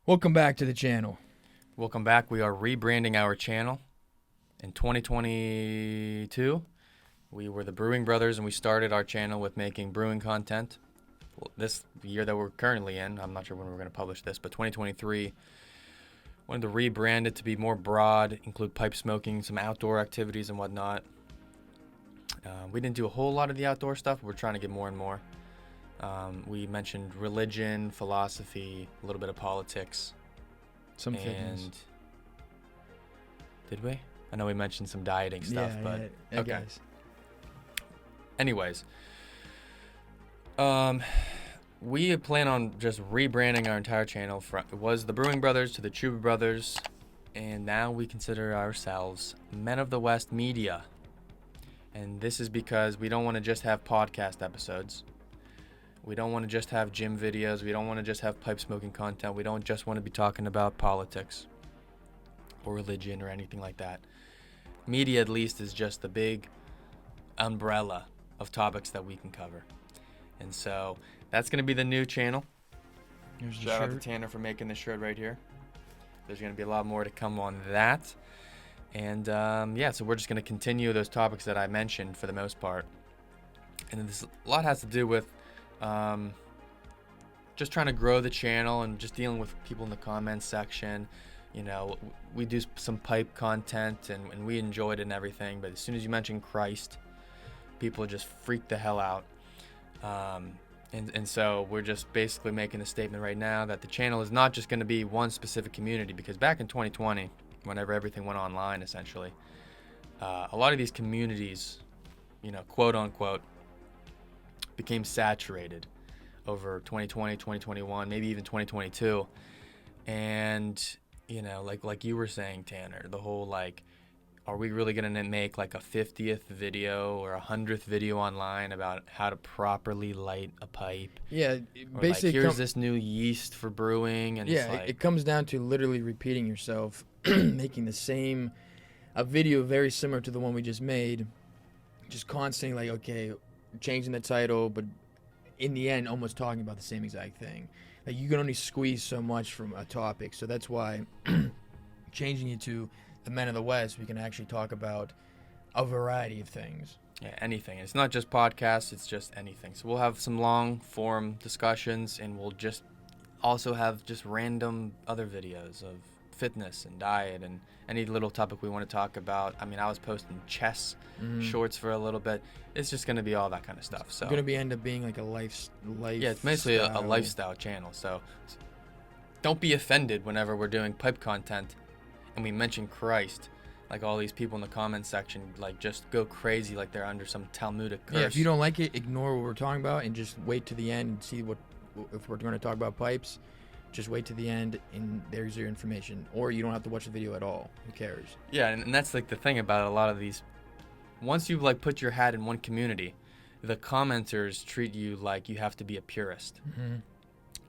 Welcome back to the channel. Welcome back. We are rebranding our channel. In 2022, we were the Brewing Brothers, and we started our channel with making brewing content. Well, this year that we're currently in, I'm not sure when we're going to publish this, but 2023, wanted to rebrand it to be more broad, include pipe smoking, some outdoor activities and whatnot. We didn't do a whole lot of the outdoor stuff, but we're trying to get more and more. We mentioned religion, philosophy, a little bit of politics. Some fitness. And did we? I know we mentioned some dieting stuff, but yeah, okay. guys. Anyways, we plan on just rebranding our entire channel. It was the Brewing Brothers to the Chuba Brothers, and now we consider ourselves Men of the West Media. And this is because we don't want to just have podcast episodes. We don't want to just have gym videos. We don't want to just have pipe smoking content. We don't just want to be talking about politics or religion or anything like that. Media, at least, is just the big umbrella of topics that we can cover. And so that's going to be the new channel. Here's the Shout out to shirt. Tanner for making this shirt right here. There's going to be a lot more to come on that. And so we're just going to continue those topics that I mentioned for the most part. And this a lot has to do with just trying to grow the channel and just dealing with people in the comments section. You know, we do some pipe content and we enjoyed it and everything, but as soon as you mention Christ, people just freak the hell out. And so we're just basically making a statement right now that the channel is not just going to be one specific community, because back in 2020, whenever everything went online, essentially, a lot of these communities, quote unquote, became saturated over 2020, 2021, maybe even 2022. And, like you were saying, Tanner, the whole, are we really going to make a 50th video or 100th video online about how to properly light a pipe? Yeah, Or basically, here's this new yeast for brewing, and yeah, it comes down to literally repeating yourself, making a video very similar to the one we just made, just constantly changing the title, but in the end, almost talking about the same exact thing. Like, you can only squeeze so much from a topic, so that's why changing it to the Men of the West, we can actually talk about a variety of things. Yeah, anything. It's not just podcasts, it's just anything. So we'll have some long form discussions, and we'll just also have just random other videos of fitness and diet and any little topic we want to talk about. I mean, I was posting chess shorts for a little bit. It's just going to be all that kind of stuff. So It's going to end up being like a life. Yeah, it's basically a lifestyle channel. So don't be offended whenever we're doing pipe content and we mention Christ. Like, all these people in the comments section, just go crazy like they're under some Talmudic curse. Yeah, if you don't like it, ignore what we're talking about and just wait to the end and see if we're going to talk about pipes. Just wait to the end and there's your information. Or you don't have to watch the video at all. Who cares? Yeah, and that's the thing about a lot of these. Once you put your hat in one community, the commenters treat you like you have to be a purist. Mm-hmm.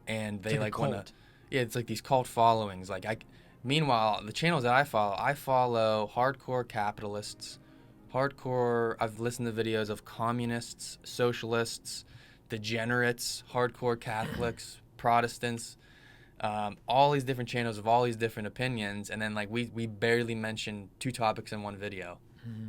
And they like want to. Yeah, it's like these cult followings. Meanwhile, the channels that I follow hardcore capitalists, I've listened to videos of communists, socialists, degenerates, hardcore Catholics, Protestants, all these different channels of all these different opinions, and then we barely mention two topics in one video,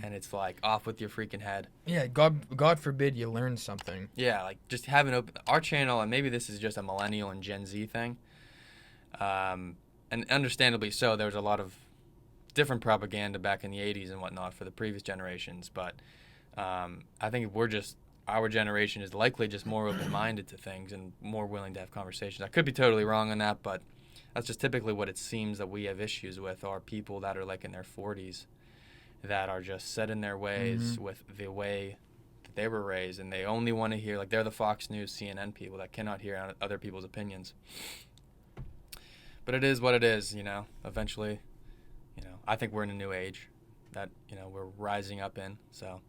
and it's off with your freaking head. Yeah, God forbid you learn something. Yeah, just have an open our channel, and maybe this is just a millennial and Gen Z thing. And understandably so, there was a lot of different propaganda back in the 80s and whatnot for the previous generations. But I think our generation is likely just more open-minded to things and more willing to have conversations. I could be totally wrong on that, but that's just typically what it seems that we have issues with, are people that are in their 40s that are just set in their ways with the way that they were raised, and they only want to hear, they're the Fox News, CNN people that cannot hear other people's opinions. But it is what it is, Eventually, I think we're in a new age that, we're rising up in. So,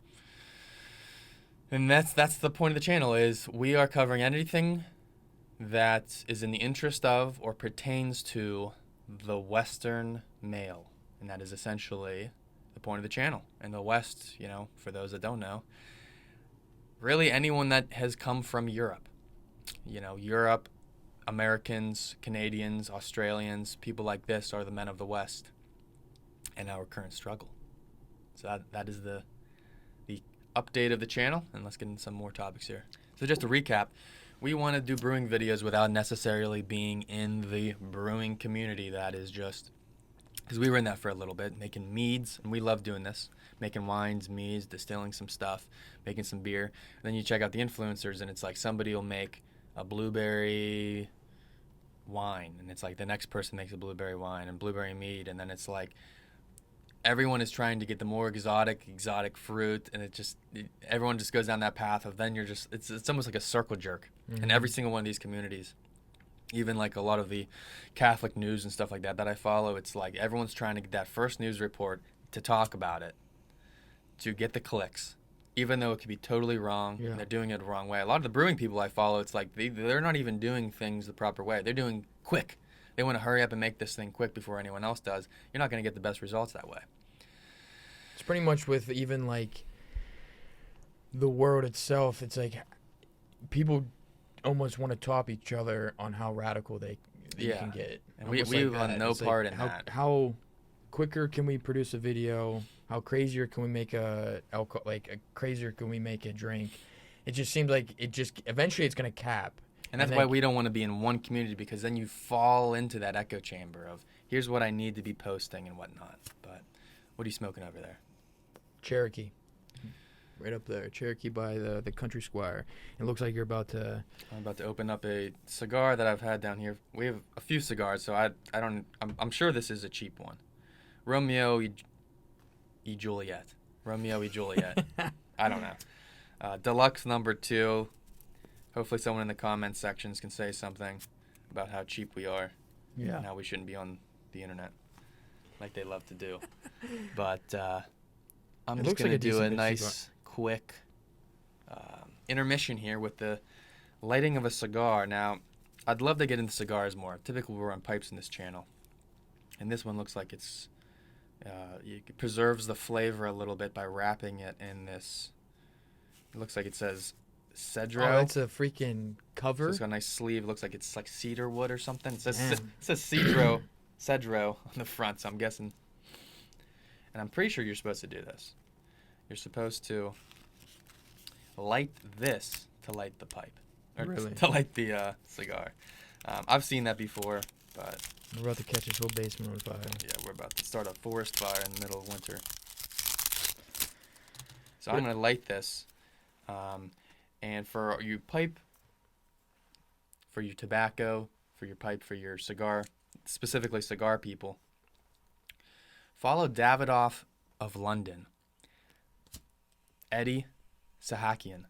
and that's the point of the channel, is we are covering anything that is in the interest of or pertains to the Western male. And that is essentially the point of the channel. And the West, for those that don't know, really anyone that has come from Europe. Europe Americans, Canadians, Australians, people like this are the men of the West and our current struggle. So that is the update of the channel, and let's get into some more topics here. So just to recap, we want to do brewing videos without necessarily being in the brewing community. That is just because we were in that for a little bit, making meads, and we love doing this, making wines, meads, distilling some stuff, making some beer. And then you check out the influencers, and it's like somebody will make a blueberry wine, and it's like the next person makes a blueberry wine and blueberry mead, and then it's like everyone is trying to get the more exotic fruit, and everyone just goes down that path of then you're just it's almost like a circle jerk in every single one of these communities. Even like a lot of the Catholic news and stuff like that I follow, it's like everyone's trying to get that first news report to talk about it, to get the clicks, even though it could be totally wrong. Yeah. And they're doing it the wrong way. A lot of the brewing people I follow, it's like they're not even doing things the proper way. They're doing quick. They want to hurry up and make this thing quick before anyone else does. You're not going to get the best results that way. It's pretty much with even like the world itself. It's like people almost want to top each other on how radical they can get. And we like want no It's part like in how, that. How quicker can we produce a video? How crazier can we make crazier can we make a drink? It just seems like eventually it's gonna cap. And that's why we don't want to be in one community, because then you fall into that echo chamber of here's what I need to be posting and whatnot. But what are you smoking over there? Cherokee. Right up there. Cherokee by the Country Squire. It looks like you're about to... I'm about to open up a cigar that I've had down here. We have a few cigars, so I'm sure this is a cheap one. Romeo y Juliet. Romeo y Juliet. I don't know. Deluxe number 2. Hopefully someone in the comment sections can say something about how cheap we are. Yeah. And how we shouldn't be on the internet like they love to do. But I'm just going to do a nice, quick intermission here with the lighting of a cigar. Now, I'd love to get into cigars more. Typically, we're on pipes in this channel. And this one looks like it preserves the flavor a little bit by wrapping it in this. It looks like it says Cedro. Oh, that's a freaking cover. So it's got a nice sleeve. It looks like it's like cedar wood or something. It says Cedro on the front, so I'm guessing. And I'm pretty sure you're supposed to do this. You're supposed to light this to light the pipe. Or Really? To light the cigar. I've seen that before, but... We're about to catch this whole basement on fire. Yeah, we're about to start a forest fire in the middle of winter. So I'm going to light this. And for your pipe, for your tobacco, for your pipe, for your cigar, specifically cigar people, follow Davidoff of London. Eddie Sahakian.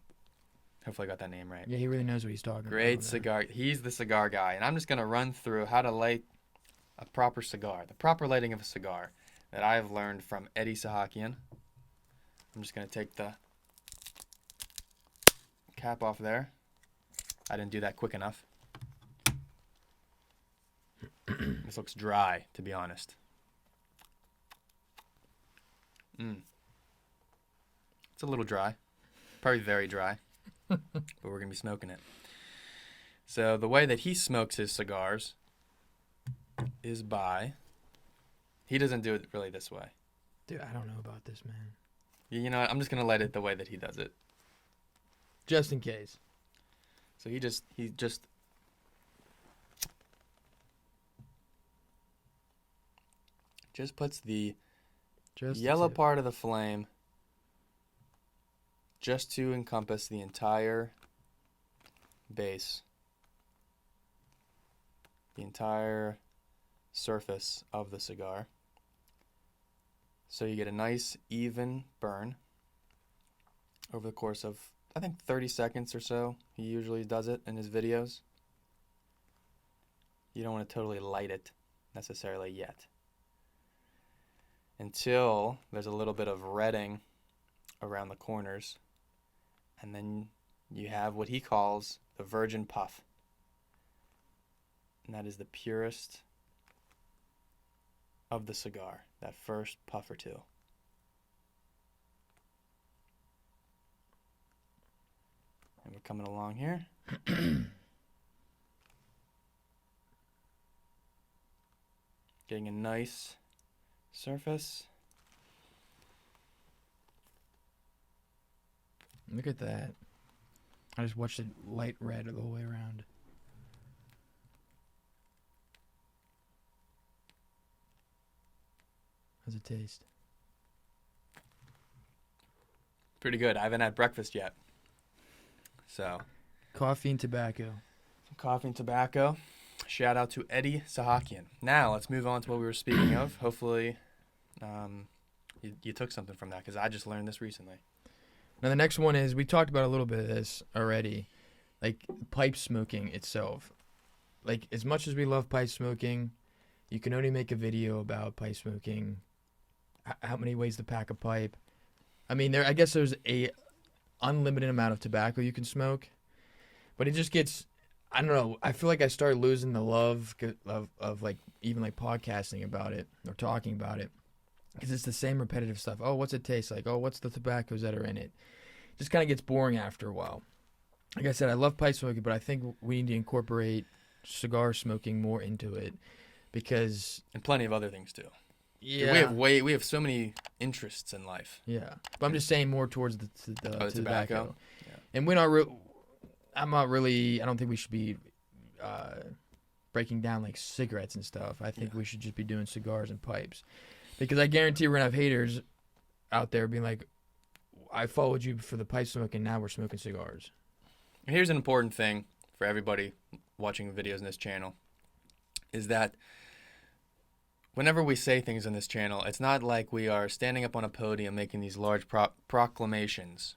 Hopefully I got that name right. Yeah, he really knows what he's talking about. Great cigar. He's the cigar guy. And I'm just going to run through how to light a proper cigar, the proper lighting of a cigar that I've learned from Eddie Sahakian. I'm just going to take the cap off there. I didn't do that quick enough. This looks dry, to be honest. It's a little dry. Probably very dry. But we're going to be smoking it. So the way that he smokes his cigars is by... He doesn't do it really this way. Dude, I don't know about this, man. You know what? I'm just going to light it the way that he does it. Just in case. So he just puts the yellow part of the flame just to encompass the entire base, the entire surface of the cigar. So you get a nice even burn over the course of, I think, 30 seconds or so. He usually does it in his videos. You don't want to totally light it necessarily yet, until there's a little bit of redding around the corners, and then you have what he calls the virgin puff, and that is the purest of the cigar, that first puff or two. And we're coming along here. Getting a nice surface. Look at that. I just watched it light red the whole way around. How's it taste? Pretty good. I haven't had breakfast yet. So, Coffee and tobacco. some coffee and tobacco. Shout out to Eddie Sahakian. Now, let's move on to what we were speaking of. Hopefully, you took something from that, because I just learned this recently. Now, the next one is, we talked about a little bit of this already, like pipe smoking itself. Like, as much as we love pipe smoking, you can only make a video about pipe smoking. How many ways to pack a pipe? I mean, I guess there's a unlimited amount of tobacco you can smoke, but it just gets, I don't know, I feel like I started losing the love of like, even like podcasting about it or talking about it, because it's the same repetitive stuff. Oh, what's it taste like? Oh, what's the tobaccos that are in it? Just kind of gets boring after a while. Like I said, I love pipe smoking, but I think we need to incorporate cigar smoking more into it, because And plenty of other things, too. yeah, Dude, we have so many interests in life. yeah. But I'm just saying more towards the tobacco. Yeah. And I'm not really, I don't think we should be breaking down like cigarettes and stuff. I think we should just be doing cigars and pipes. Because I guarantee we're going to have haters out there being like, I followed you for the pipe smoking, now we're smoking cigars. Here's an important thing for everybody watching videos on this channel, is that whenever we say things on this channel, it's not like we are standing up on a podium making these large proclamations.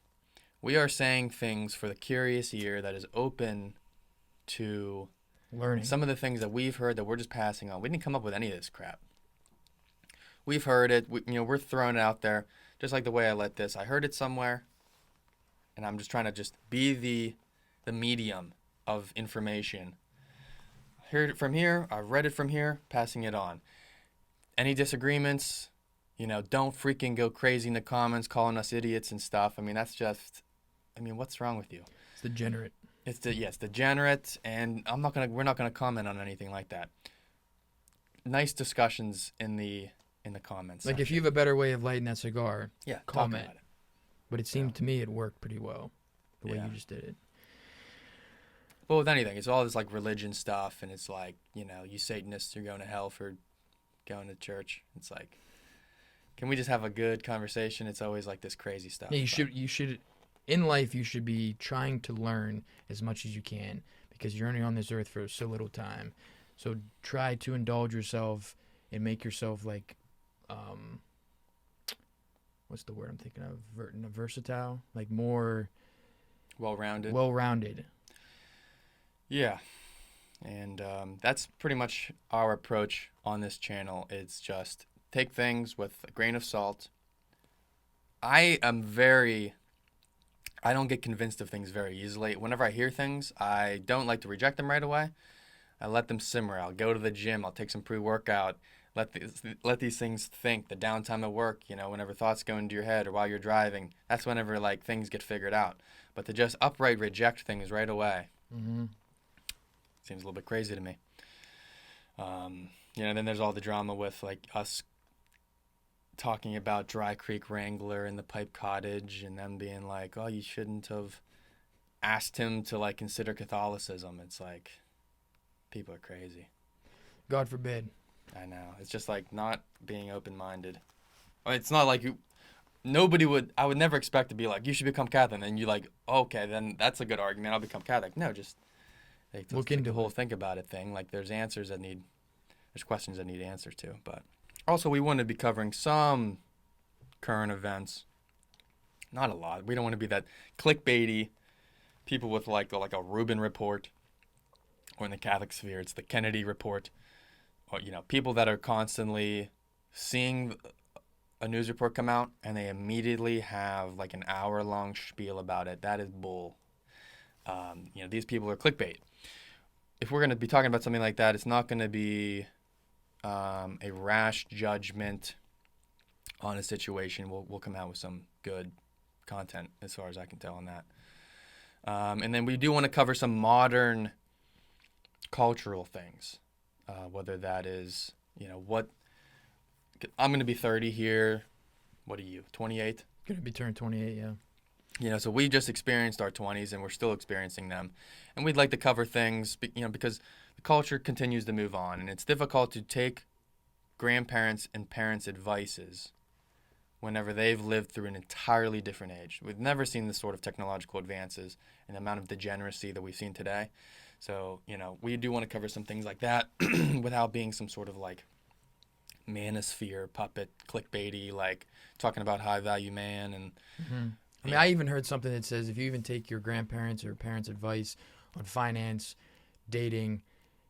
We are saying things for the curious ear that is open to Learning. some of the things that we've heard that we're just passing on. We didn't come up with any of this crap. We've heard it. We're throwing it out there, just like the way I let this. I heard it somewhere, and I'm just trying to just be the medium of information. Heard it from here. I've read it from here. Passing it on. Any disagreements? Don't freaking go crazy in the comments calling us idiots and stuff. I mean, that's just. I mean, what's wrong with you? It's degenerate. It's degenerate, and we're not gonna comment on anything like that. Nice discussions in the comments. Like, section. if you have a better way of lighting that cigar, talk comment. about it. But it seemed to me it worked pretty well, the way Yeah. you just did it. Well, with anything, it's all this like religion stuff, and it's like, you Satanists are going to hell for going to church. It's like, can we just have a good conversation? It's always like this crazy stuff. Yeah, you should, in life, you should be trying to learn as much as you can, because you're only on this earth for so little time. So try to indulge yourself and make yourself like, what's the word I'm thinking of? Versatile, like more Well-rounded. well-rounded. Yeah. And that's pretty much our approach on this channel. It's just take things with a grain of salt. I don't get convinced of things very easily. Whenever I hear things, I don't like to reject them right away. I let them simmer. I'll go to the gym. I'll take some pre-workout. Let these things think. The downtime at work, whenever thoughts go into your head or while you're driving, that's whenever like things get figured out. But to just upright reject things right away, seems a little bit crazy to me. Then there's all the drama with like us talking about Dry Creek Wrangler and the Pipe Cottage, and them being like, oh, you shouldn't have asked him to like consider Catholicism. It's like, people are crazy. God forbid. I know. It's just like not being open-minded. It's not like I would never expect to be like, you should become Catholic, and you like, okay, then that's a good argument, I'll become Catholic. No, just Look into the whole it. think about it thing. Like there's questions that need answers to. But also we want to be covering some current events. Not a lot. We don't want to be that clickbaity people with like a Rubin report, or in the Catholic sphere, it's the Kennedy report. Or, people that are constantly seeing a news report come out and they immediately have like an hour-long spiel about it. That is bull. These people are clickbait. If we're going to be talking about something like that, it's not going to be a rash judgment on a situation. We'll come out with some good content as far as I can tell on that. And then we do want to cover some modern cultural things. Whether that is what I'm going to be 30 here. What are you, 28? Gonna be turned 28, yeah. So we just experienced our 20s and we're still experiencing them. And we'd like to cover things, because the culture continues to move on and it's difficult to take grandparents and parents' advices whenever they've lived through an entirely different age. We've never seen this sort of technological advances and the amount of degeneracy that we've seen today. So, we do want to cover some things like that without being some sort of like manosphere puppet clickbaity, like talking about high value man. And I mean, I even heard something that says if you even take your grandparents or parents' advice on finance, dating,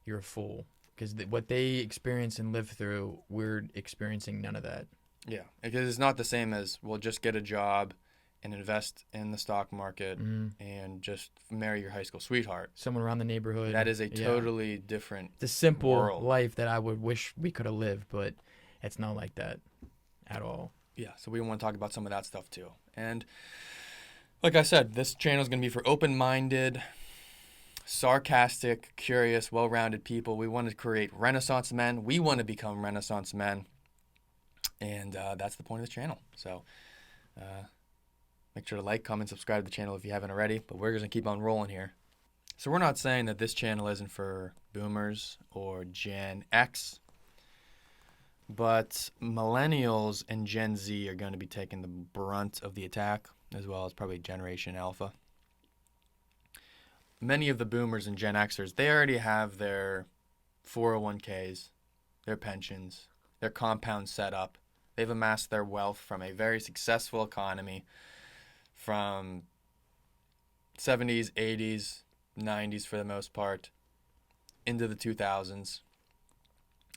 you're a fool. Because what they experience and live through, we're experiencing none of that. Yeah, because it's not the same as, well, just get a job and invest in the stock market and just marry your high school sweetheart. Someone around the neighborhood. That is a totally different the simple world. Life that I would wish we could have lived, but it's not like that at all. Yeah, so we want to talk about some of that stuff too. And like I said, this channel is going to be for open-minded, sarcastic, curious, well-rounded people. We want to create Renaissance men. We want to become Renaissance men. And that's the point of this channel. So make sure to like, comment, subscribe to the channel if you haven't already. But we're going to keep on rolling here. So we're not saying that this channel isn't for boomers or Gen X. But millennials and Gen Z are going to be taking the brunt of the attack, as well as probably Generation Alpha. Many of the boomers and Gen Xers, they already have their 401ks, their pensions, their compound set up. They've amassed their wealth from a very successful economy from 70s, 80s, 90s for the most part, into the 2000s.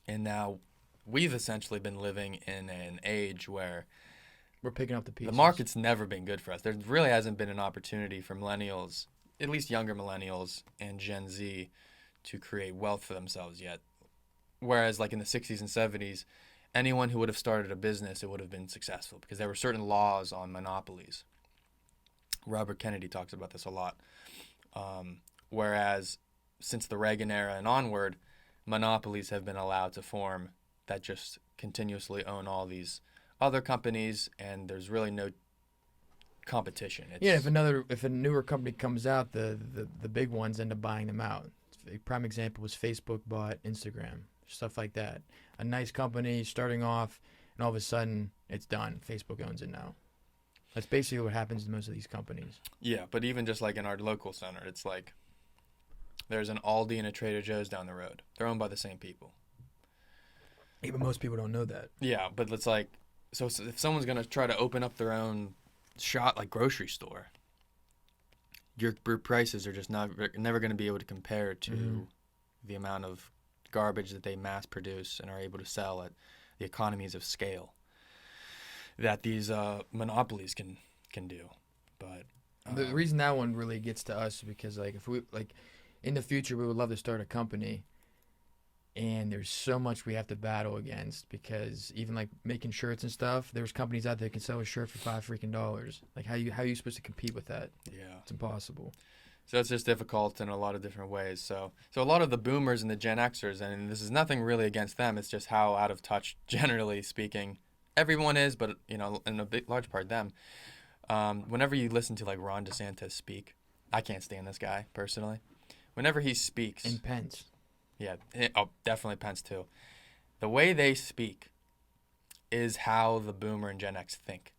And now we've essentially been living in an age where we're picking up the pieces. The market's never been good for us. There really hasn't been an opportunity for millennials, at least younger millennials and Gen Z, to create wealth for themselves yet. Whereas like in the 60s and 70s, anyone who would have started a business, it would have been successful because there were certain laws on monopolies. Robert Kennedy talks about this a lot. Whereas since the Reagan era and onward, monopolies have been allowed to form that just continuously own all these other companies, and there's really no competition. If a newer company comes out, the big ones end up buying them out. A prime example was Facebook bought Instagram, stuff like that. A nice company starting off, and all of a sudden it's done. Facebook owns it now. That's basically what happens to most of these companies. Yeah, but even just like in our local center, it's like there's an Aldi and a Trader Joe's down the road. They're owned by the same people. Yeah, but most people don't know that. Yeah, but it's like, so if someone's going to try to open up their own shop like grocery store, your prices are just never going to be able to compare to the amount of garbage that they mass produce and are able to sell at the economies of scale that these monopolies can do. But the reason that one really gets to us is because if we in the future we would love to start a company, and there's so much we have to battle against because even making shirts and stuff, there's companies out there that can sell a shirt for $5 Like how are you supposed to compete with that? Yeah, it's impossible. So it's just difficult in a lot of different ways. So a lot of the boomers and the Gen Xers, and this is nothing really against them, it's just how out of touch, generally speaking, everyone is, but in a large part them. Whenever you listen to Ron DeSantis speak, I can't stand this guy personally. Whenever he speaks, and Pence. Yeah, definitely Pence too. The way they speak is how the boomer and Gen X think.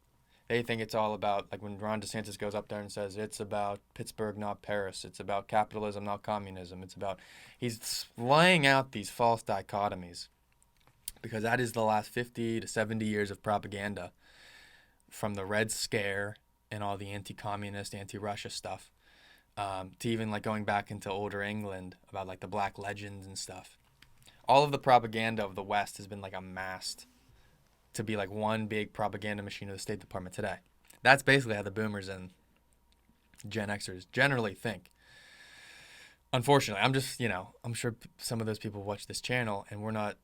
They think it's all about, when Ron DeSantis goes up there and says, it's about Pittsburgh, not Paris. It's about capitalism, not communism. He's laying out these false dichotomies because that is the last 50 to 70 years of propaganda from the Red Scare and all the anti-communist, anti-Russia stuff. To even going back into older England about the Black Legends and stuff. All of the propaganda of the West has been amassed to be one big propaganda machine of the State Department today. That's basically how the boomers and Gen Xers generally think. Unfortunately, I'm sure some of those people watch this channel, and we're not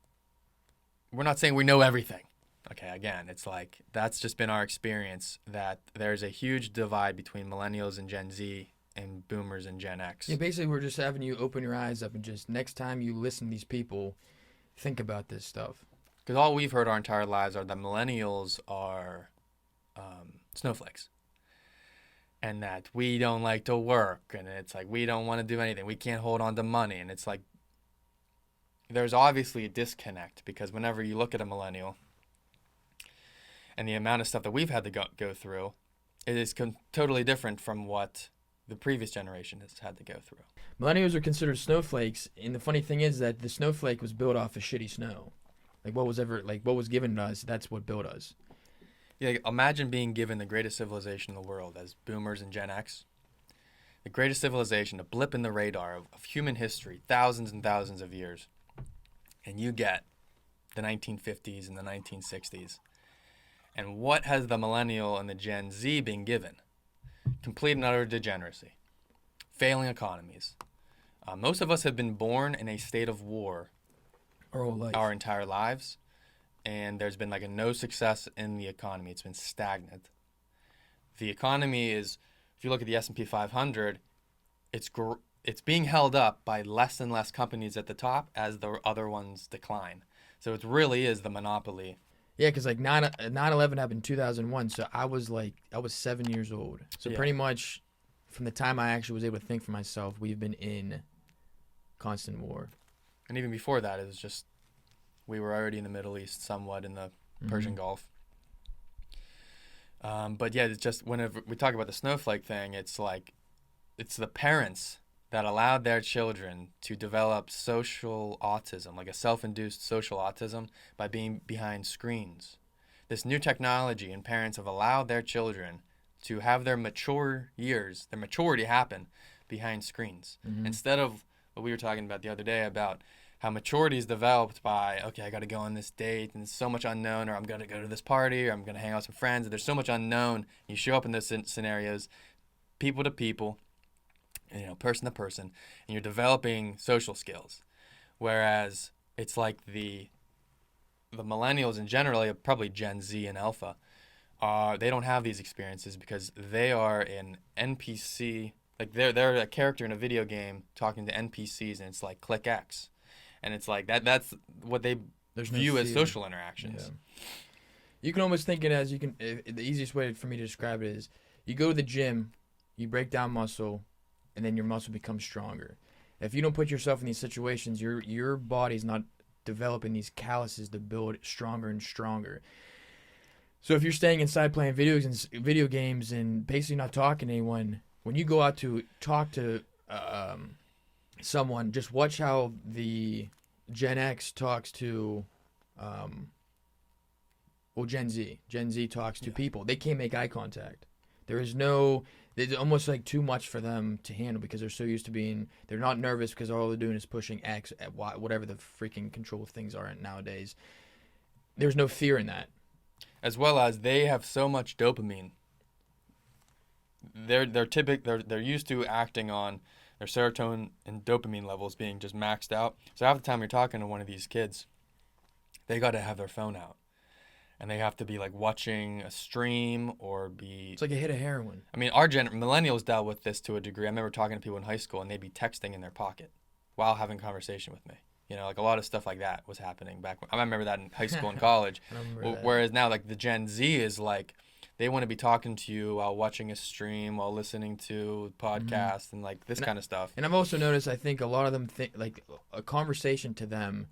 saying we know everything. Okay, again, it's that's just been our experience, that there's a huge divide between millennials and Gen Z and boomers and Gen X. Yeah, basically we're just having you open your eyes up and just next time you listen to these people, think about this stuff. Because all we've heard our entire lives are that millennials are snowflakes. And that we don't like to work. And it's like we don't want to do anything. We can't hold on to money. And it's like there's obviously a disconnect because whenever you look at a millennial and the amount of stuff that we've had to go through, it is totally different from what the previous generation has had to go through. Millennials are considered snowflakes, and the funny thing is that the snowflake was built off of shitty snow. Like what was given to us, that's what built us. Yeah, imagine being given the greatest civilization in the world as boomers and Gen X. The greatest civilization, a blip in the radar of human history, thousands and thousands of years. And you get the 1950s and the 1960s. And what has the millennial and the Gen Z been given? Complete and utter degeneracy. Failing economies. Most of us have been born in a state of war Our whole life. our entire lives. And there's been like a no success in the economy. It's been stagnant. The economy is, if you look at the S&P 500, it's being held up by less and less companies at the top as the other ones decline. So it really is the monopoly. Yeah, because like 9/11 happened in 2001, so I was 7 years old. So Yeah. pretty much from the time I actually was able to think for myself, we've been in constant war. And even before that, it was just, we were already in the Middle East, somewhat in the Persian Gulf. But yeah, it's just whenever we talk about the snowflake thing, it's like, it's the parents that allowed their children to develop social autism, like a self-induced social autism, by being behind screens. This new technology, and parents have allowed their children to have their mature years, their maturity happen behind screens. Instead of what we were talking about the other day about how maturity is developed by, okay, I got to go on this date and it's so much unknown, or I'm going to go to this party, or I'm going to hang out with some friends. And there's so much unknown. You show up in those scenarios, people to people, person to person, and you're developing social skills. Whereas it's like the millennials in general, probably Gen Z and Alpha, they don't have these experiences because they are an NPC. Like they're a character in a video game talking to NPCs, and it's like click X. And it's like that's what they view as social interactions. Yeah. You can almost think it as the easiest way for me to describe it is you go to the gym, you break down muscle, and then your muscle becomes stronger. If you don't put yourself in these situations, your body's not developing these calluses to build stronger and stronger. So if you're staying inside playing video games and basically not talking to anyone, when you go out to talk to someone, just watch how the Gen X talks to, Gen Z. Gen Z talks to people. They can't make eye contact. It's almost like too much for them to handle because they're so used to they're not nervous because all they're doing is pushing X at Y, whatever the freaking control things are nowadays. There's no fear in that. As well as they have so much dopamine. They're used to acting on their serotonin and dopamine levels being just maxed out. So half the time you're talking to one of these kids, they got to have their phone out. And they have to be like watching a stream or be... It's like a hit of heroin. I mean, millennials dealt with this to a degree. I remember talking to people in high school and they'd be texting in their pocket while having a conversation with me. Like a lot of stuff like that was happening back when... I remember that in high school and college. Whereas now, like the Gen Z is like, they want to be talking to you while watching a stream, while listening to podcasts and like this kind of stuff. And I've also noticed, I think a lot of them think like a conversation to them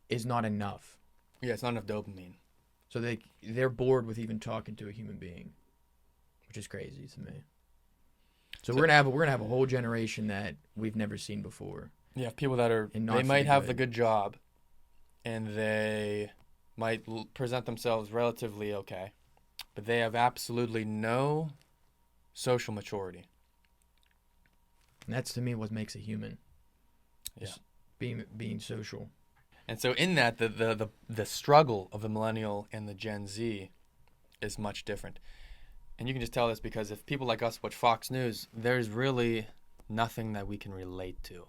is not enough. Yeah, it's not enough dopamine. So they're bored with even talking to a human being, which is crazy to me. So we're gonna have a whole generation that we've never seen before. Yeah, people that they might have the good job, and they might present themselves relatively okay, but they have absolutely no social maturity. And that's to me what makes a human. Yeah, being social. And so in that, the struggle of the millennial and the Gen Z is much different. And you can just tell this because if people like us watch Fox News, there's really nothing that we can relate to.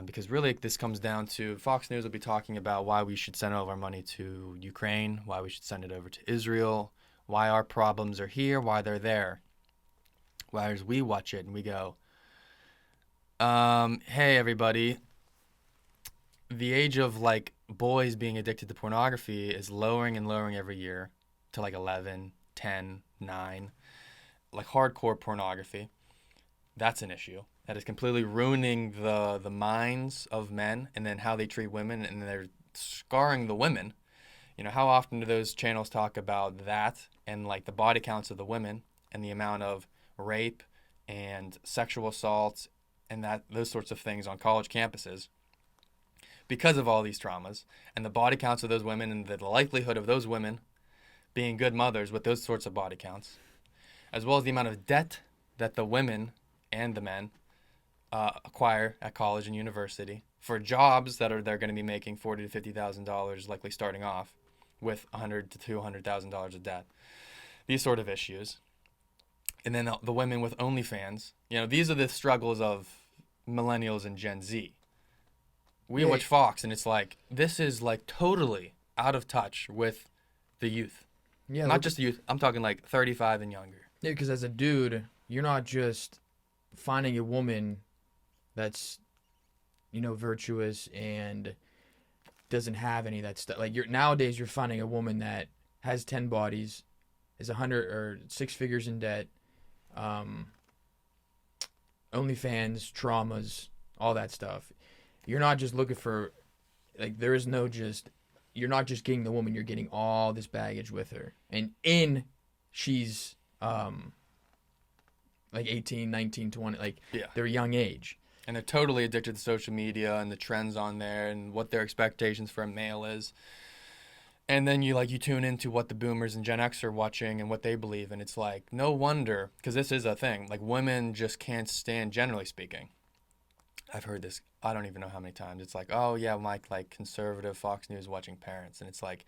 Because really this comes down to Fox News will be talking about why we should send all of our money to Ukraine, why we should send it over to Israel, why our problems are here, why they're there. Whereas we watch it and we go, hey, everybody, the age of like boys being addicted to pornography is lowering and lowering every year to like 11, 10, 9, like hardcore pornography. That's an issue that is completely ruining the minds of men, and then how they treat women, and they're scarring the women. You know, how often do those channels talk about that, and like the body counts of the women and the amount of rape and sexual assaults and that those sorts of things on college campuses because of all these traumas, and the body counts of those women, and the likelihood of those women being good mothers with those sorts of body counts, as well as the amount of debt that the women and the men acquire at college and university for jobs that they're going to be making $40,000 to $50,000, likely starting off with $100,000 to $200,000 of debt. These sort of issues, and then the women with OnlyFans. You know, these are the struggles of millennials and Gen Z. We watch Fox, and it's like, this is like totally out of touch with the youth. Yeah, Not just the youth. I'm talking like 35 and younger. Yeah, because as a dude, you're not just finding a woman that's, virtuous and doesn't have any of that stuff. Like nowadays, you're finding a woman that has 10 bodies, is 100 or 6 figures in debt, OnlyFans, traumas, all that stuff. You're not just looking for, like, there is no just, you're not just getting the woman, you're getting all this baggage with her. And she's, like 18, 19, 20, like, their young age. And they're totally addicted to social media and the trends on there and what their expectations for a male is. And then you tune into what the boomers and Gen X are watching and what they believe. And it's like, no wonder, because this is a thing, like women just can't stand, generally speaking. I've heard this, I don't even know how many times. It's like, oh yeah, my like conservative Fox News watching parents. And it's like,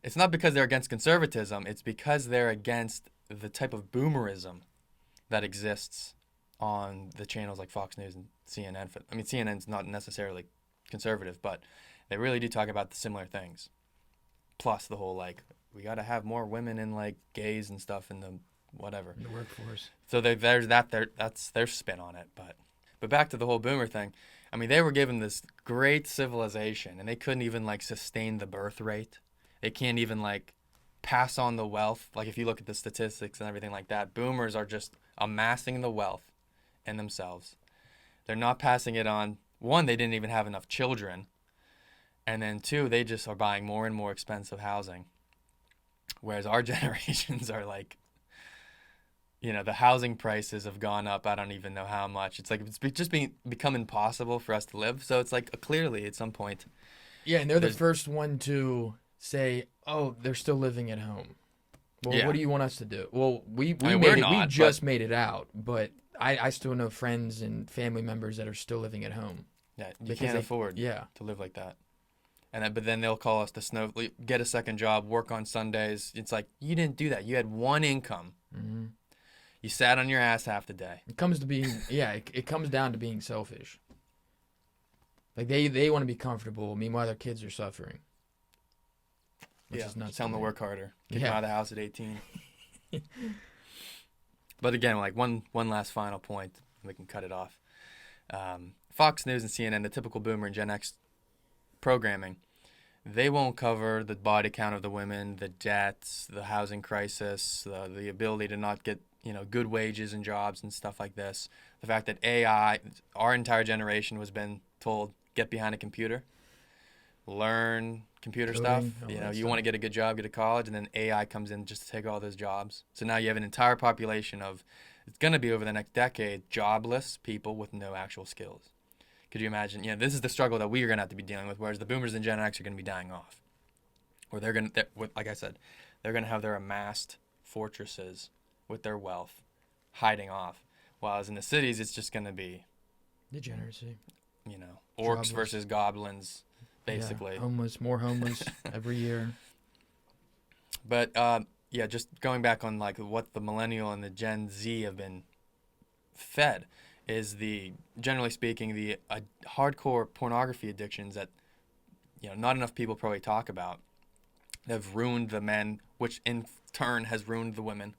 it's not because they're against conservatism. It's because they're against the type of boomerism that exists on the channels like Fox News and CNN. I mean, CNN's not necessarily conservative, but they really do talk about the similar things. Plus the whole, like, we got to have more women and, like, gays and stuff in the whatever. In the workforce. So there's that. That's their spin on it. But back to the whole boomer thing. I mean, they were given this great civilization, and they couldn't even, like, sustain the birth rate. They can't even, like, pass on the wealth. Like, if you look at the statistics and everything like that, boomers are just amassing the wealth in themselves. They're not passing it on. One, they didn't even have enough children. And then two, they just are buying more and more expensive housing. Whereas our generations are like, the housing prices have gone up. I don't even know how much. It's like it's just become impossible for us to live. So it's like clearly at some point. Yeah, and they're the first one to say, oh, they're still living at home. Well, what do you want us to do? Well, we just made it out, but I still know friends and family members that are still living at home. Yeah, you can't afford to live like that. But then they'll call us to get a second job, work on Sundays. It's like, you didn't do that. You had one income. Mm-hmm. You sat on your ass half the day. It comes to being, it comes down to being selfish. Like they want to be comfortable, meanwhile their kids are suffering. Just tell them to work harder. Get them out of the house at 18. But again, like one last final point, we can cut it off. Fox News and CNN, the typical boomer and Gen X programming, they won't cover the body count of the women, the debts, the housing crisis, the ability to not get good wages and jobs and stuff like this. The fact that AI, our entire generation was been told, get behind a computer, learn computer stuff. You want to get a good job, get to college, and then AI comes in just to take all those jobs. So now you have an entire population of, it's going to be over the next decade, jobless people with no actual skills. Could you imagine? This is the struggle that we are going to have to be dealing with, whereas the boomers and Gen X are going to be dying off. Or like I said, they're going to have their amassed fortresses with their wealth hiding off. Whereas in the cities, it's just going to be degeneracy. Orcs Jobless versus goblins, basically. Yeah, more homeless every year. But, just going back on like what the millennial and the Gen Z have been fed is generally speaking, the hardcore pornography addictions that, not enough people probably talk about. They've ruined the men, which in turn has ruined the women.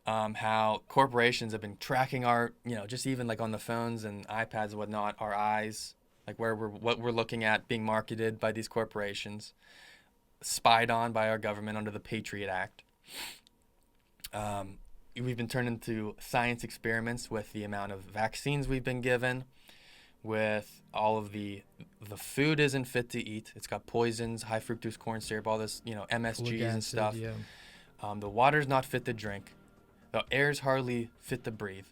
How corporations have been tracking our, just even like on the phones and iPads and whatnot, our eyes, like what we're looking at being marketed by these corporations, spied on by our government under the Patriot Act. We've been turned into science experiments with the amount of vaccines we've been given, with all of the food isn't fit to eat. It's got poisons, high fructose corn syrup, all this, MSGs and stuff. Yeah. The water's not fit to drink. The air's hardly fit to breathe.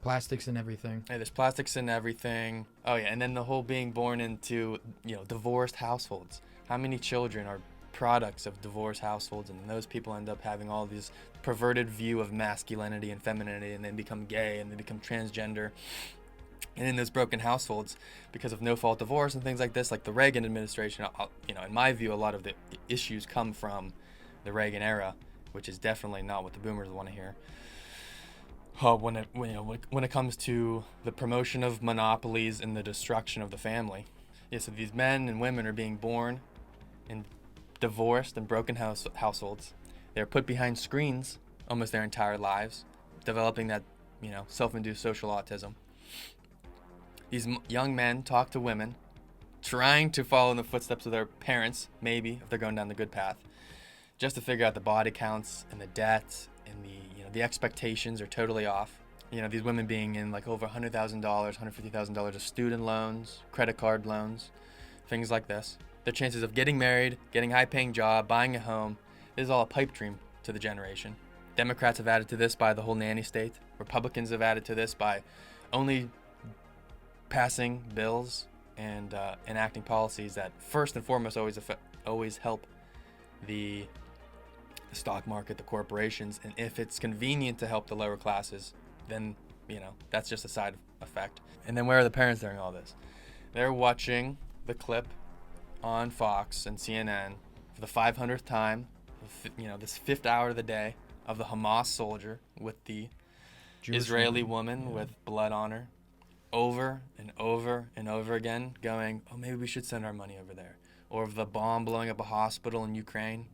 Plastics and everything. Yeah, there's plastics in everything. Oh yeah, and then the whole being born into divorced households. How many children are products of divorced households, and those people end up having all these perverted view of masculinity and femininity, and then become gay and they become transgender. And in those broken households, because of no-fault divorce and things like this, like the Reagan administration, in my view, a lot of the issues come from the Reagan era, which is definitely not what the boomers want to hear. When it comes to the promotion of monopolies and the destruction of the family, so these men and women are being born in divorced and broken households. They're put behind screens almost their entire lives, developing that self-induced social autism. These young men talk to women, trying to follow in the footsteps of their parents, maybe if they're going down the good path, just to figure out the body counts and the debts and the expectations are totally off. These women being in like over $100,000, $150,000 of student loans, credit card loans, things like this. Their chances of getting married, getting a high-paying job, buying a home, this is all a pipe dream to the generation. Democrats have added to this by the whole nanny state. Republicans have added to this by only passing bills and enacting policies that first and foremost always help the stock market, the corporations, and if it's convenient to help the lower classes, then that's just a side effect. And then where are the parents during all this? They're watching the clip on Fox and CNN for the 500th time, this 5th hour of the day, of the Hamas soldier with the Jewish Israeli woman with blood on her, over and over and over again, going, oh, maybe we should send our money over there. Or of the bomb blowing up a hospital in Ukraine,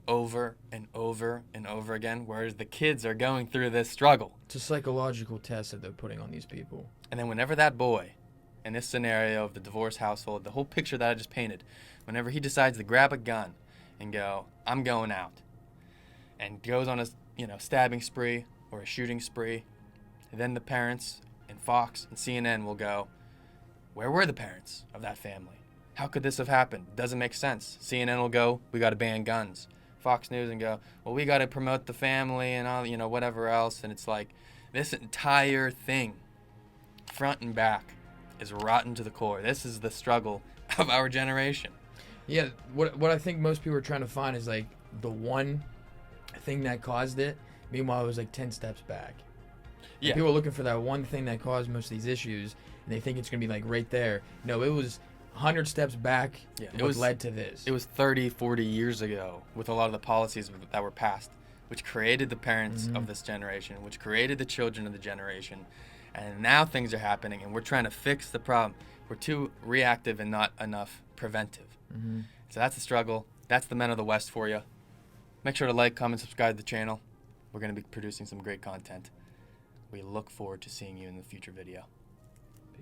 over and over and over again, whereas the kids are going through this struggle. It's a psychological test that they're putting on these people. And then whenever that boy, in this scenario of the divorced household, the whole picture that I just painted, whenever he decides to grab a gun and go, I'm going out, and goes on a stabbing spree or a shooting spree, then the parents and Fox and CNN will go, where were the parents of that family? How could this have happened? Doesn't make sense. CNN will go, we got to ban guns. Fox News and go, well, we got to promote the family and all, whatever else. And it's like this entire thing, front and back, is rotten to the core. This is the struggle of our generation. Yeah, what I think most people are trying to find is like the one thing that caused it. Meanwhile, it was like 10 steps back. Yeah. People are looking for that one thing that caused most of these issues, and they think it's going to be like right there. No, it was 100 steps back. Yeah, what led to this. It was 30, 40 years ago with a lot of the policies that were passed, which created the parents of this generation, which created the children of the generation. And now things are happening, and we're trying to fix the problem. We're too reactive and not enough preventive. So that's the struggle. That's the Men of the West for you. Make sure to like, comment, subscribe to the channel. We're going to be producing some great content. We look forward to seeing you in the future video.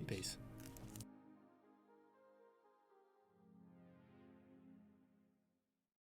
Peace.